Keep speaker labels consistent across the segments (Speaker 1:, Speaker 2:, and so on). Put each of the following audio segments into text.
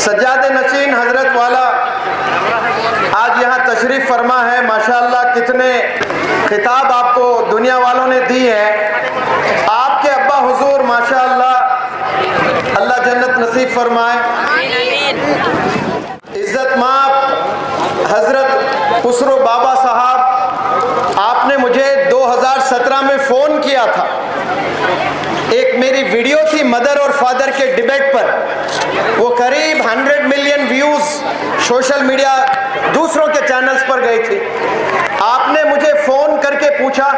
Speaker 1: सज्जाद नशीन हजरत वाला आज यहाँ तशरीफ़ फरमा है। माशाअल्लाह कितने खिताब आपको दुनिया वालों ने दी है। आपके अब्बा हुजूर माशाअल्लाह अल्लाह जन्नत नसीब फरमाए। इज़्ज़त माँ हजरत खुसरो बाबा साहब, आपने मुझे 2017 में फ़ोन किया था। एक मेरी वीडियो थी मदर और फादर के डिबेट पर, वो करीब 100 मिलियन व्यूज़ सोशल मीडिया दूसरों के चैनल्स पर गई थी। आपने मुझे फ़ोन करके पूछा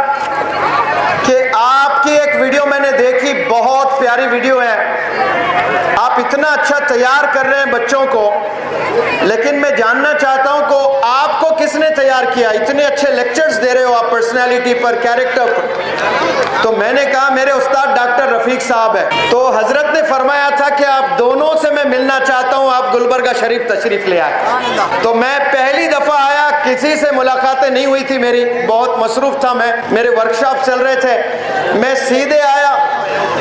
Speaker 1: कि आपकी एक वीडियो मैंने देखी, बहुत प्यारी वीडियो है, आप इतना अच्छा तैयार कर रहे हैं बच्चों को, लेकिन मैं जानना चाहता हूं कि आपको किसने तैयार किया? इतने अच्छे लेक्चर्स दे रहे हो आप पर्सनैलिटी पर, कैरेक्टर पर। तो मैंने कहा मेरे उस्ताद डॉक्टर रफ़ीक साहब है। तो हजरत ने फरमाया था कि आप दोनों से मैं मिलना चाहता हूं, आप गुलबर्गा शरीफ तशरीफ़ ले आए। तो मैं पहली दफ़ा आया, किसी से मुलाकातें नहीं हुई थी मेरी, बहुत मसरूफ़ था मैं, मेरे वर्कशॉप चल रहे थे। मैं सीधे आया,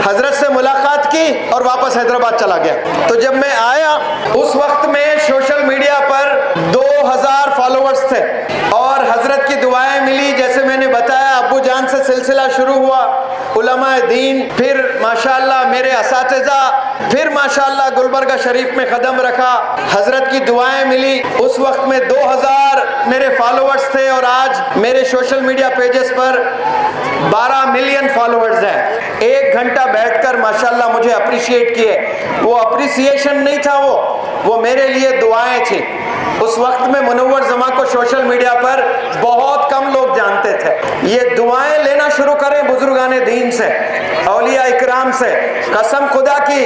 Speaker 1: हजरत से मुलाकात की और वापस हैदराबाद चला गया। तो जब मैं आया उस वक्त में सोशल मीडिया पर 2000 फॉलोअर्स थे और हजरत की दुआएं मिली। जैसे मैंने बताया, अब्बू जान से सिलसिला शुरू हुआ, उलमाए दीन, फिर माशाअल्लाह मेरे असातिज़ा, फिर माशाअल्लाह गुलबर्गा शरीफ में कदम रखा, हजरत की दुआएं मिली। उस वक्त में 2000 मेरे फॉलोअर्स थे और आज मेरे सोशल मीडिया पेजेस पर 12 मिलियन फॉलोअर्स हैं। 1 घंटा बैठकर माशाअल्लाह मुझे अप्रिशिएट किए। वो अप्रिसिएशन नहीं था, वो मेरे लिए दुआएं थी। उस वक्त में मुनव्वर जमा को सोशल मीडिया पर बहुत कम लोग जानते थे। ये दुआएं लेना शुरू करें बुजुर्गाने दीन से, औलिया इकराम से, कसम खुदा की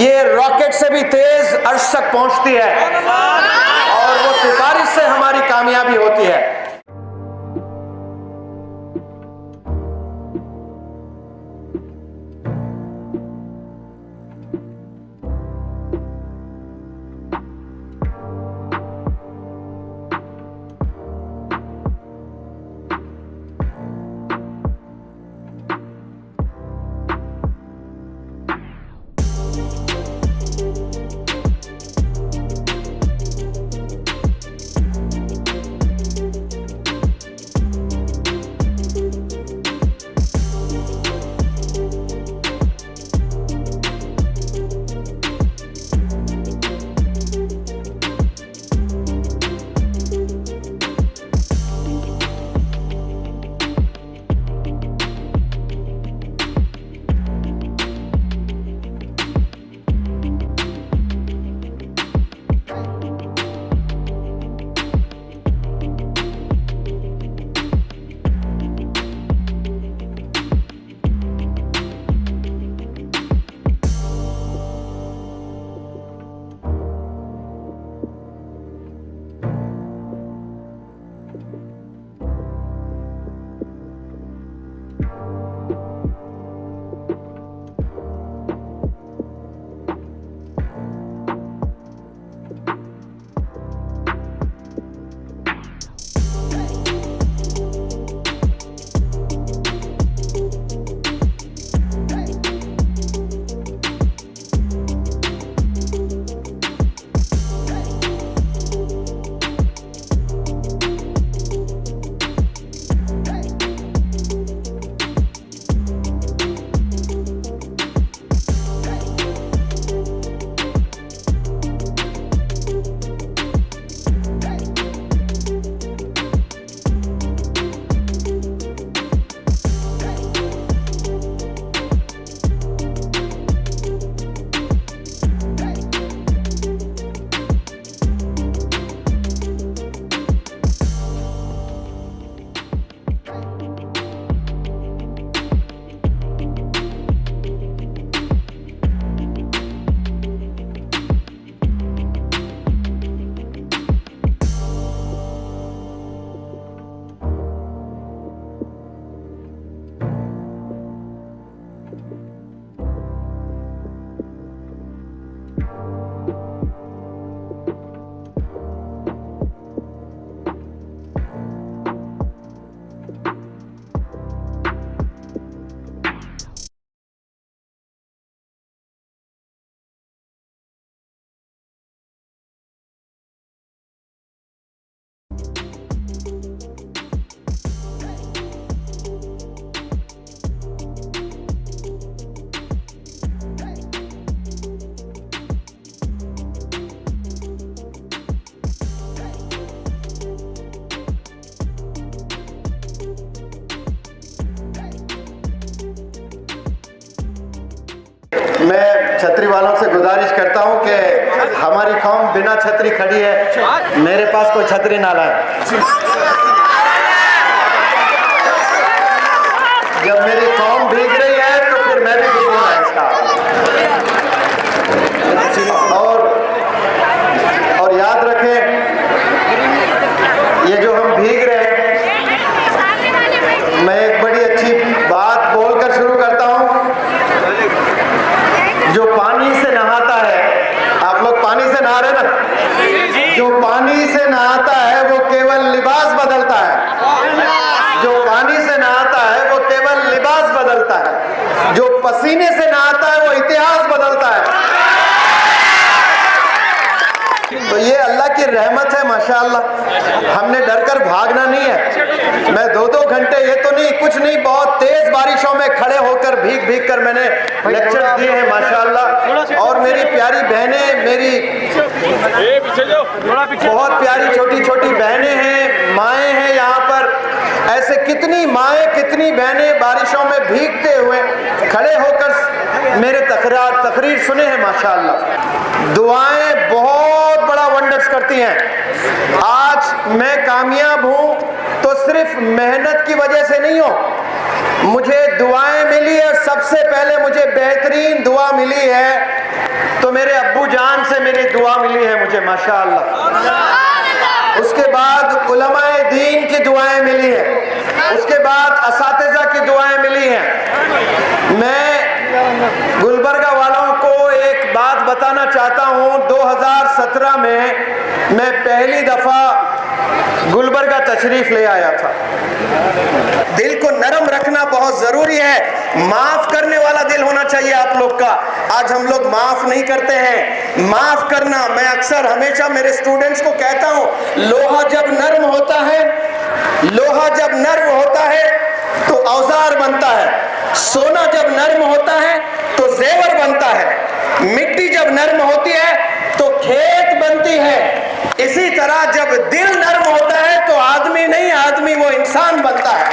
Speaker 1: ये रॉकेट से भी तेज अर्श तक पहुंचती है और वो सिफारिश से हमारी कामयाबी होती है। मैं छतरी वालों से गुजारिश करता हूं कि हमारी कौम बिना छतरी खड़ी है, मेरे पास कोई छतरी ना लाए। जब मेरी कौम भीग रही है तो फिर मैं भी भीगूंगा इसका। और याद रखें, ये जो हम भीग रहे हैं, मैं एक बड़ी अच्छी बात बोलकर शुरू करता हूं। जो पानी से नहाता है, आप लोग पानी से नहा रहे ना, जो पानी से नहाता है वो केवल लिबास बदलता है। जो पानी से नहाता है वो केवल लिबास बदलता है। जो पसीने से नहाता है वो इतिहास बदलता है। तो ये अल्लाह की रहमत है माशाअल्लाह। हमने डरकर भागना नहीं है। मैं 2-2 घंटे, ये तो नहीं, कुछ नहीं, बहुत तेज बारिशों में खड़े होकर भीग भीग कर मैंने लेक्चर दिए हैं माशाअल्लाह। और मेरी प्यारी बहनें, मेरी बहुत प्यारी छोटी छोटी बहनें हैं, माएँ हैं यहाँ पर। ऐसे कितनी माएँ, कितनी बहनें बारिशों में भीगते हुए खड़े होकर मेरे तकरीर सुने हैं माशाअल्लाह। दुआएं बहुत बड़ा वंडर्स करती हैं। आज मैं कामयाब हूं तो सिर्फ मेहनत की वजह से नहीं हो, मुझे दुआएं मिली है। सबसे पहले मुझे बेहतरीन दुआ मिली है तो मेरे अब्बू जान से मेरी दुआ मिली है मुझे माशाअल्लाह। उसके बाद उलमाए दीन की दुआएं मिली है, उसके बाद असातिज़ा की दुआएं मिली हैं। मैं गुलबर्गा वालों को एक बात बताना चाहता हूं। 2017 में मैं पहली दफा गुलबर्गा तशरीफ ले आया था। दिल को नरम रखना बहुत जरूरी है। माफ करने वाला दिल होना चाहिए आप लोग का। आज हम लोग माफ नहीं करते हैं। माफ करना, मैं अक्सर हमेशा मेरे स्टूडेंट्स को कहता हूं, लोहा जब नरम होता है, लोहा जब नरम होता है तो औजार बनता है। सोना जब नरम होता है तो जेवर बनता है। मिट्टी जब नरम होती है तो खेत बनती है। इसी तरह जब दिल नरम होता है तो आदमी नहीं, आदमी वो इंसान बनता है।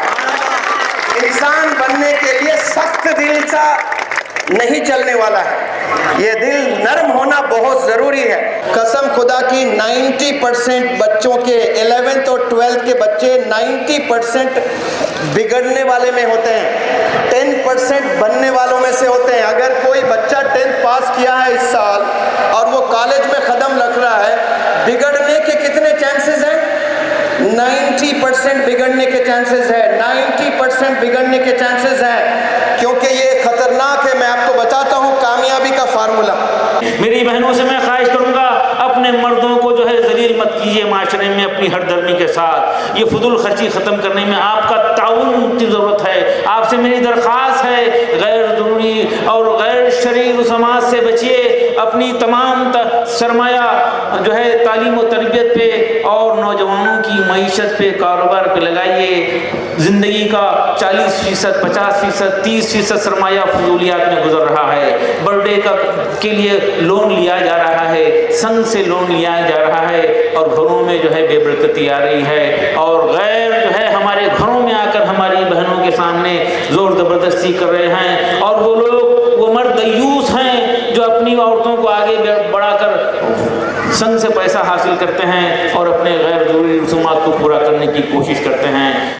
Speaker 1: इंसान बनने के लिए सख्त दिल सा नहीं चलने वाला है, ये दिल नरम होना बहुत जरूरी है। कसम खुदा की 90% बच्चों के 11th और 12th के बच्चे 90% बिगड़ने वाले में होते हैं, 10% बनने वालों में से होते हैं। अगर कोई बच्चा 10th पास किया है इस साल और वो कॉलेज में कदम रख रहा है, बिगड़ने के कितने चांसेस हैं? 90% बिगड़ने के चांसेस है, 90% बिगड़ने के चांसेस हैं। क्योंकि ये खतरनाक है। मैं आपको बताता हूँ कामयाबी का फार्मूला।
Speaker 2: मेरी बहनों से मैं ख्वाहिश करूँगा, अपने मर्दों को जो है जलील मत कीजिए माशरे में अपनी हरदर्मी के साथ। ये फुजूल खर्ची ख़त्म करने में आपका ताउन की ज़रूरत है। आपसे मेरी दरख्वास्त है, गैर ज़रूरी और गैर शरीर समाज से बचिए। अपनी तमाम सरमाया जो है तालीम और तरबियत पे और नौजवानों की मईशत पे, कारोबार पे लगाइए। ज़िंदगी का 40%, 50%, 30% सरमाया फजूलियात में गुजर रहा है। बर्थडे के लिए लोन लिया जा रहा है, संग से लोन लिया जा रहा है और घरों में जो है बेबरकती आ रही है। और गैर जो है हमारे घरों में आकर हमारी बहनों के सामने ज़ोर ज़बरदस्ती कर रहे हैं। और वो लोग, वो मर्द दयूस हैं जो अपनी औरतों को आगे बढ़ाकर संग से पैसा हासिल करते हैं और अपने गैर ज़रूरी रसूमात को पूरा करने की कोशिश करते हैं।